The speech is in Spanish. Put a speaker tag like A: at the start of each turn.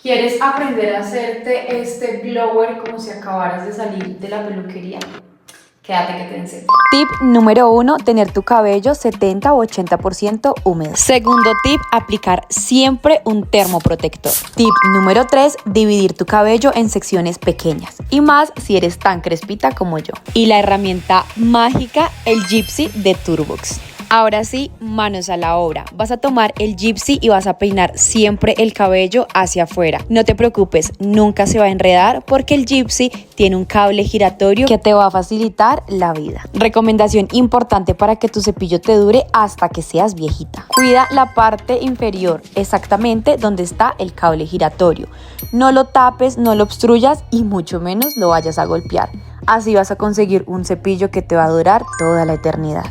A: ¿Quieres aprender a hacerte este blower como si acabaras de salir de la peluquería? Quédate que te enseño.
B: Tip número 1, tener tu cabello 70 o 80% húmedo. Segundo tip, aplicar siempre un termoprotector. Tip número 3, dividir tu cabello en secciones pequeñas. Y más si eres tan crespita como yo. Y la herramienta mágica, el Gypsy de Turbox. Ahora sí, manos a la obra. Vas a tomar el Gypsy y vas a peinar siempre el cabello hacia afuera. No te preocupes, nunca se va a enredar porque el Gypsy tiene un cable giratorio que te va a facilitar la vida. Recomendación importante para que tu cepillo te dure hasta que seas viejita. Cuida la parte inferior, exactamente donde está el cable giratorio. No lo tapes, no lo obstruyas y mucho menos lo vayas a golpear. Así vas a conseguir un cepillo que te va a durar toda la eternidad.